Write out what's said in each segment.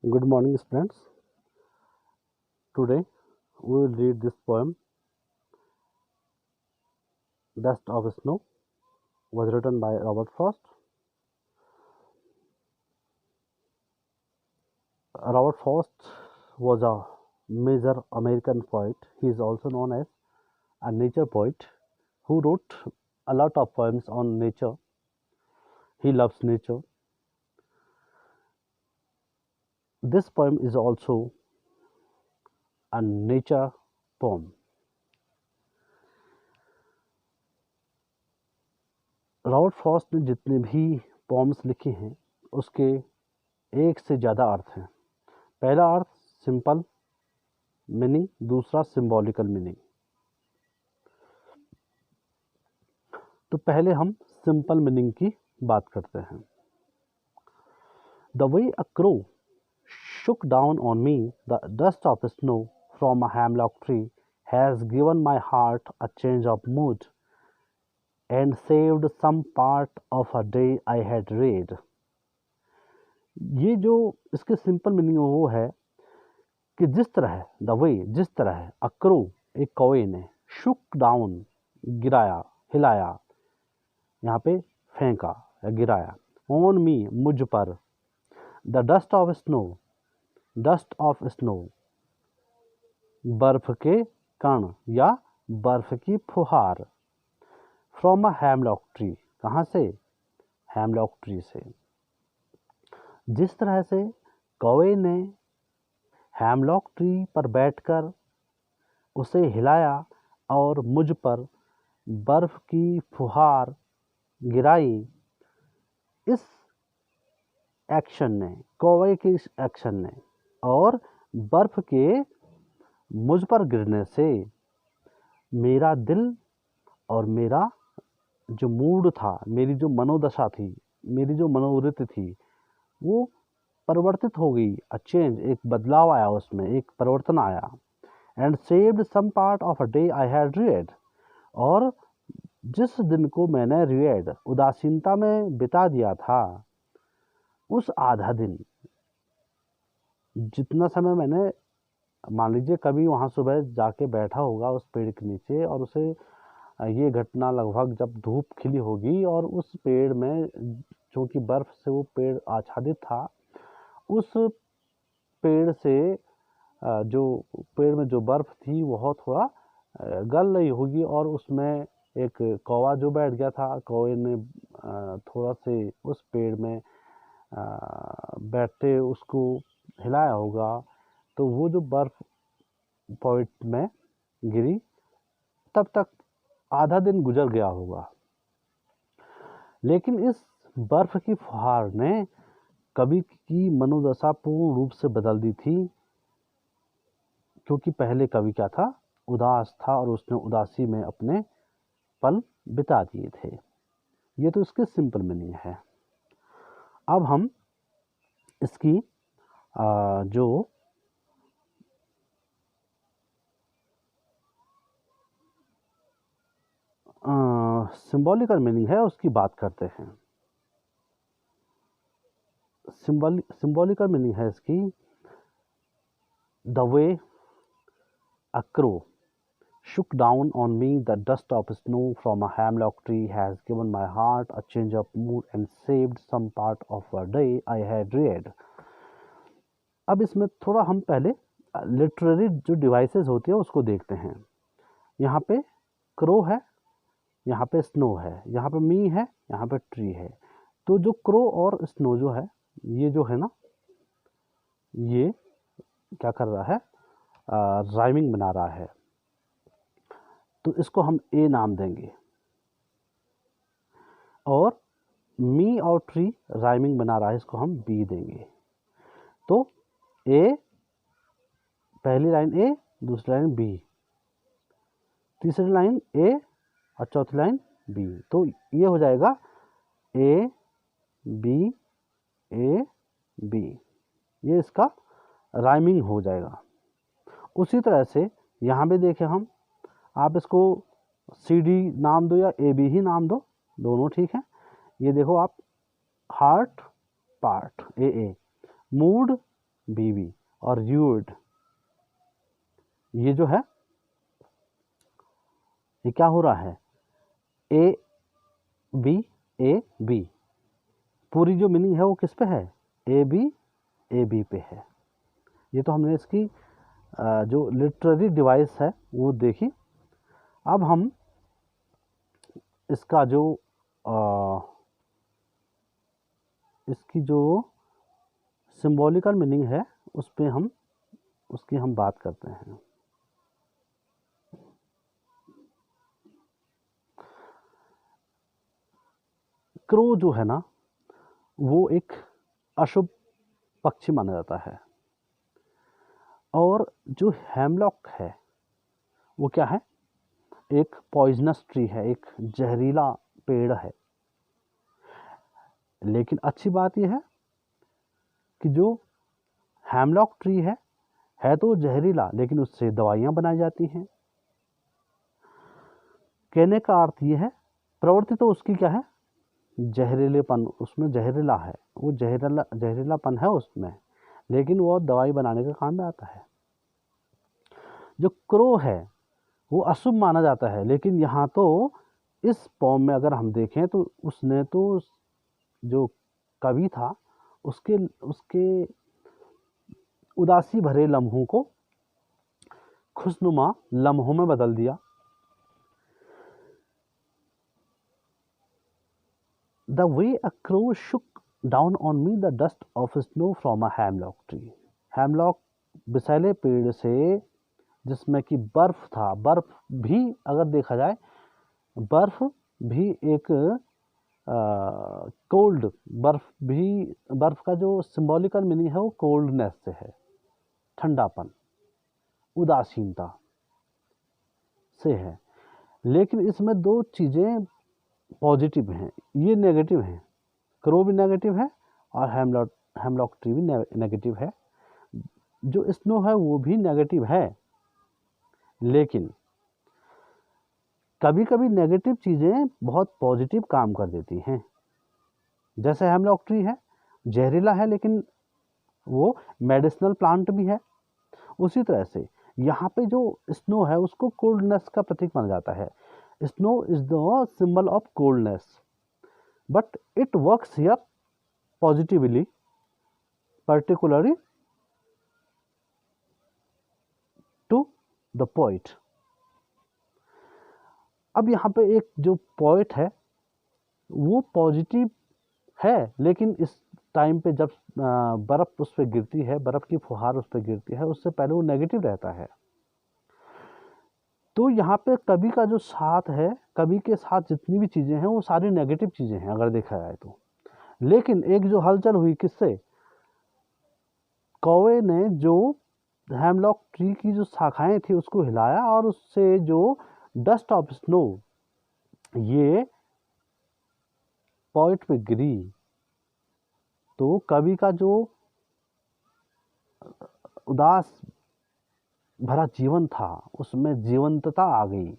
Good morning, friends. Today we will read this poem, Dust of Snow, was written by Robert Frost. Robert Frost was a major American poet. He is also known as a nature poet who wrote a lot of poems on nature. He loves nature. This poem is also a nature poem. Robert Frost ने जितने भी poems लिखे हैं उसके एक से ज़्यादा अर्थ हैं। पहला अर्थ सिंपल मीनिंग, दूसरा सिंबॉलिकल मीनिंग। तो पहले हम सिंपल मीनिंग की बात करते हैं। The way a crow shook down on me the dust of snow from a hemlock tree has given my heart a change of mood and saved some part of a day I had read। ये जो इसके simple meaning वो है कि जिस तरह the way जिस तरह अक्रो एक कौवे ने शुक डाउन गिराया हिलाया, यहाँ पे फेंका या गिराया, ऑन मी मुझ पर, the dust of snow dust of snow बर्फ के कण या बर्फ की फुहार, फ्रॉम अ हेमलॉक ट्री कहाँ से, हेमलॉक ट्री से। जिस तरह से कौवे ने हेमलॉक ट्री पर बैठकर उसे हिलाया और मुझ पर बर्फ की फुहार गिराई, इस एक्शन ने, कौवे के इस एक्शन ने और बर्फ के मुझ पर गिरने से मेरा दिल और मेरा जो मूड था, मेरी जो मनोदशा थी, मेरी जो मनोवृत्ति थी, वो परिवर्तित हो गई। अ चेंज, एक बदलाव आया, उसमें एक परिवर्तन आया। And saved some part of a day I had read, और जिस दिन को मैंने रिएड उदासीनता में बिता दिया था, उस आधा दिन, जितना समय मैंने, मान लीजिए कभी वहाँ सुबह जाके बैठा होगा उस पेड़ के नीचे और उसे, ये घटना लगभग जब धूप खिली होगी और उस पेड़ में, चूँकि बर्फ से वो पेड़ आच्छादित था, उस पेड़ से जो पेड़ में जो बर्फ थी वह थोड़ा गल रही होगी और उसमें एक कौवा जो बैठ गया था, कौवे ने थोड़ा से उस पेड़ में बैठते उसको हिलाया होगा, तो वो जो बर्फ पॉइंट में गिरी, तब तक आधा दिन गुजर गया होगा। लेकिन इस बर्फ की फुहार ने कवि की मनोदशा पूर्ण रूप से बदल दी थी, क्योंकि पहले कवि क्या था, उदास था और उसने उदासी में अपने पल बिता दिए थे। ये तो इसके सिंपल मीनिंग है। अब हम इसकी जो सिंबॉलिकल मीनिंग है उसकी बात करते हैं। सिंबॉलिकल मीनिंग है इसकी, the way a crow shook down on me the dust of snow from a hemlock tree has given my heart a change of mood and saved some part of a day I had read। अब इसमें थोड़ा हम पहले literary जो devices होती है उसको देखते हैं। यहाँ पे क्रो है, यहाँ पे स्नो है, यहाँ पे मी है, यहाँ पे ट्री है। तो जो क्रो और स्नो जो है, ये जो है ना, ये क्या कर रहा है, राइमिंग बना रहा है, तो इसको हम ए नाम देंगे। और मी और ट्री राइमिंग बना रहा है, इसको हम बी देंगे। तो ए, पहली लाइन ए, दूसरी लाइन बी, तीसरी लाइन ए और चौथी लाइन बी। तो ये हो जाएगा ए बी ए बी, ये इसका राइमिंग हो जाएगा। उसी तरह से यहाँ भी देखें हम, आप इसको सी डी नाम दो या ए बी ही नाम दो, दोनों ठीक है। ये देखो आप, heart part A A, mood बीवी, और यूड, ये जो है ये क्या हो रहा है, ए बी, पूरी जो मीनिंग है वो किस पे है, ए बी पे है। ये तो हमने इसकी जो लिटरेरी डिवाइस है वो देखी। अब हम इसका जो इसकी जो सिंबॉलिकल मीनिंग है उसकी हम बात करते हैं। क्रो जो है ना वो एक अशुभ पक्षी माना जाता है, और जो हेमलॉक है वो क्या है, एक पॉइजनस ट्री है, एक जहरीला पेड़ है। लेकिन अच्छी बात यह है कि जो हेमलॉक ट्री है तो जहरीला, लेकिन उससे दवाइयाँ बनाई जाती हैं। कहने का अर्थ ये है, प्रवृत्ति तो उसकी क्या है, जहरीलेपन, उसमें जहरीला है, वो जहरीलापन है उसमें, लेकिन वो दवाई बनाने का काम में आता है। जो क्रो है वो अशुभ माना जाता है, लेकिन यहाँ तो इस पोम में अगर हम देखें तो उसने तो जो कवि था उसके उदासी भरे लम्हों को खुशनुमा लम्हों में बदल दिया। The way a crow shook down on me the dust of snow from a hemlock tree. Hemlock विषैले पेड़ से जिसमें कि बर्फ था, बर्फ भी अगर देखा जाए, बर्फ भी एक कोल्ड, बर्फ का जो सिंबॉलिकल मीनिंग है वो कोल्डनेस से है, ठंडापन, उदासीनता से है। लेकिन इसमें दो चीज़ें पॉजिटिव हैं, ये नेगेटिव हैं। क्रो भी नेगेटिव है और हेमलॉक ट्री भी नेगेटिव है। जो स्नो है वो भी नेगेटिव है, लेकिन कभी कभी नेगेटिव चीज़ें बहुत पॉजिटिव काम कर देती हैं। जैसे हेमलॉक ट्री है, जहरीला है लेकिन वो मेडिसिनल प्लांट भी है। उसी तरह से यहाँ पे जो स्नो है उसको कोल्डनेस का प्रतीक माना जाता है। Snow is the symbol of coldness, but it works here positively, particularly to the poet. अब यहाँ पे एक जो पोएट है वो पॉजिटिव है, लेकिन इस टाइम पे जब बर्फ़ उस पर गिरती है, बर्फ़ की फुहार उस पर गिरती है, उससे पहले वो नेगेटिव रहता है। तो यहाँ पे कवि का जो साथ है, कवि के साथ जितनी भी चीज़ें हैं वो सारी नेगेटिव चीज़ें हैं अगर देखा जाए तो। लेकिन एक जो हलचल हुई किससे, कौवे ने जो हेमलॉक ट्री की जो शाखाएं थी उसको हिलाया और उससे जो डस्ट ऑफ स्नो ये पॉइंट पे गिरी, तो कवि का जो उदास भरा जीवन था उसमें जीवंतता आ गई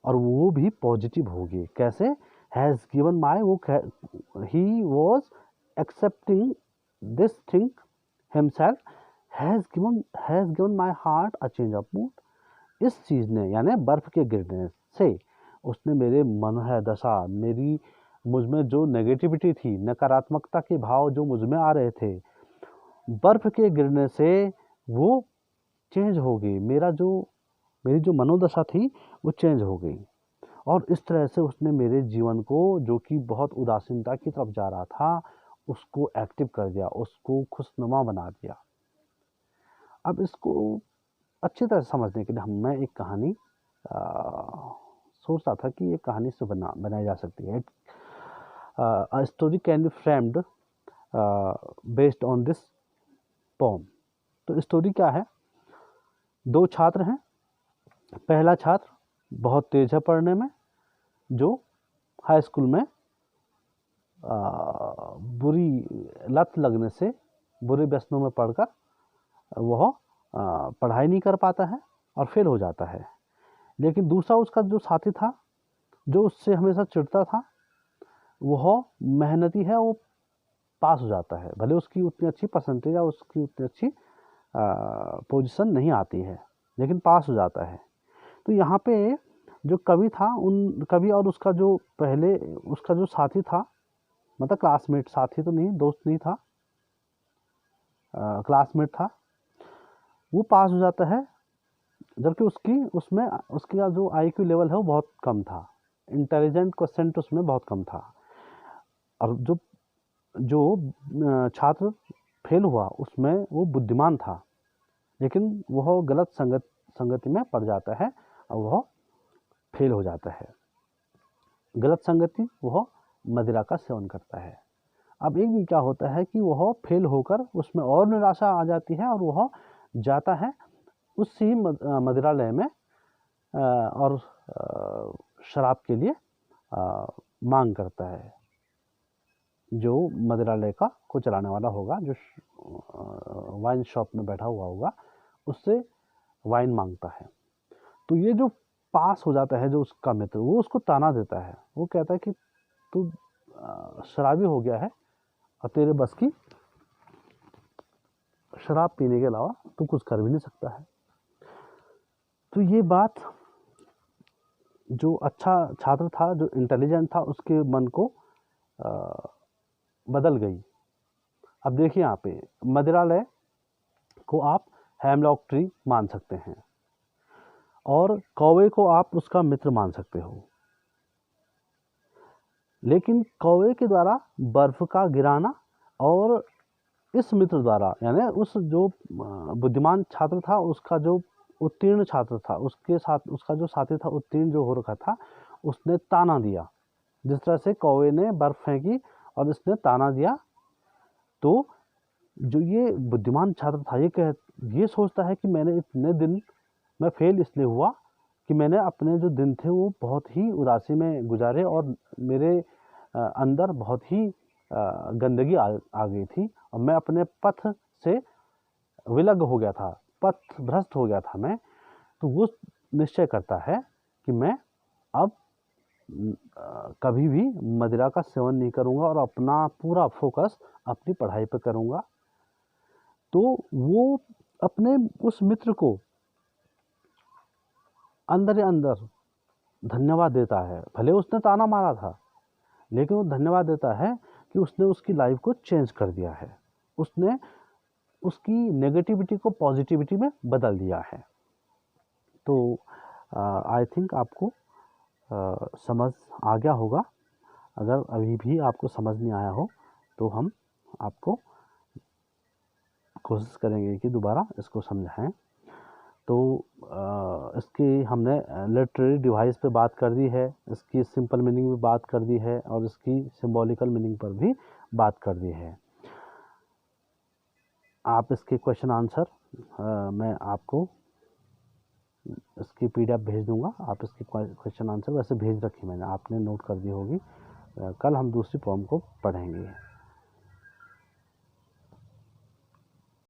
और वो भी पॉजिटिव हो गई। कैसे, हैज़ गिवन माई, वो he was accepting this thing himself, has given my heart a change of mood. इस चीज़ ने, यानी बर्फ़ के गिरने से उसने मेरे मन है दशा, मुझ में जो नेगेटिविटी थी, नकारात्मकता के भाव जो मुझ में आ रहे थे, बर्फ़ के गिरने से वो चेंज हो गई। मेरी जो मनोदशा थी वो चेंज हो गई और इस तरह से उसने मेरे जीवन को, जो कि बहुत उदासीनता की तरफ जा रहा था, उसको एक्टिव कर दिया, उसको खुशनुमा बना दिया। अब इसको अच्छी तरह समझने के लिए मैं एक कहानी सोच रहा था कि एक कहानी से बनाई जा सकती है। A story can be framed based on this pome. तो स्टोरी क्या है, दो छात्र हैं। पहला छात्र बहुत तेज है पढ़ने में, जो हाई स्कूल में बुरी लत लगने से, बुरे व्यसनों में पढ़कर वह पढ़ाई नहीं कर पाता है और फेल हो जाता है। लेकिन दूसरा उसका जो साथी था, जो उससे हमेशा चिढ़ता था, वह मेहनती है, वो पास हो जाता है, भले उसकी उतनी अच्छी परसेंटेज या उसकी उतनी अच्छी पोजीशन नहीं आती है, लेकिन पास हो जाता है। तो यहाँ पे जो कवि था, उन कवि और उसका जो पहले उसका जो साथी था, मतलब क्लासमेट, साथी तो नहीं, दोस्त नहीं था, क्लासमेट था, वो पास हो जाता है, जबकि उसका जो IQ लेवल है वो बहुत कम था, इंटेलिजेंट क्वेश्चन उसमें बहुत कम था। और जो जो छात्र फेल हुआ उसमें वो बुद्धिमान था, लेकिन वह गलत संगति में पड़ जाता है और वह फेल हो जाता है। गलत संगति, वह मदिरा का सेवन करता है। अब एक दिन क्या होता है कि वह फेल होकर उसमें और निराशा आ जाती है और वह जाता है उसी मदिरालय में और शराब के लिए मांग करता है। जो मदिरालय को चलाने वाला होगा, जो वाइन शॉप में बैठा हुआ होगा, उससे वाइन मांगता है। तो ये जो पास हो जाता है, जो उसका मित्र, वो उसको ताना देता है। वो कहता है कि तू शराबी हो गया है और तेरे बस की शराब पीने के अलावा तू कुछ कर भी नहीं सकता है। तो ये बात जो अच्छा छात्र था, जो इंटेलिजेंट था, उसके मन को बदल गई। अब देखिए यहाँ पे मदिरालय को आप हेमलॉक ट्री मान सकते हैं और कौवे को आप उसका मित्र मान सकते हो, लेकिन कौवे के द्वारा बर्फ का गिराना और इस मित्र द्वारा, यानी उस जो बुद्धिमान छात्र था, उसका जो उत्तीर्ण छात्र था, उसके साथ उसका जो साथी था उत्तीर्ण जो हो रखा था, उसने ताना दिया। जिस तरह से कौवे ने बर्फ फेंकी और इसने ताना दिया, तो जो ये बुद्धिमान छात्र था, ये सोचता है कि मैंने इतने दिन मैं फेल इसलिए हुआ कि मैंने अपने जो दिन थे वो बहुत ही उदासी में गुजारे और मेरे अंदर बहुत ही गंदगी आ गई थी और मैं अपने पथ से विलग हो गया था, पथ भ्रष्ट हो गया था मैं। तो वो निश्चय करता है कि मैं अब कभी भी मदिरा का सेवन नहीं करूँगा और अपना पूरा फोकस अपनी पढ़ाई पर करूँगा। तो वो अपने उस मित्र को अंदर ही अंदर धन्यवाद देता है। भले उसने ताना मारा था, लेकिन वो धन्यवाद देता है कि उसने उसकी लाइफ को चेंज कर दिया है, उसने उसकी नेगेटिविटी को पॉजिटिविटी में बदल दिया है। तो आई थिंक आपको समझ आ गया होगा। अगर अभी भी आपको समझ नहीं आया हो तो हम आपको कोशिश करेंगे कि दोबारा इसको समझाएं। तो इसकी हमने लिटरेरी डिवाइस पे बात कर दी है, इसकी सिंपल मीनिंग भी बात कर दी है और इसकी सिंबॉलिकल मीनिंग पर भी बात कर दी है। आप इसके क्वेश्चन आंसर मैं आपको इसकी PDF भेज दूंगा। आप इसके क्वेश्चन आंसर वैसे भेज रखी मैंने, आपने नोट कर दी होगी। कल हम दूसरी पोएम को पढ़ेंगे।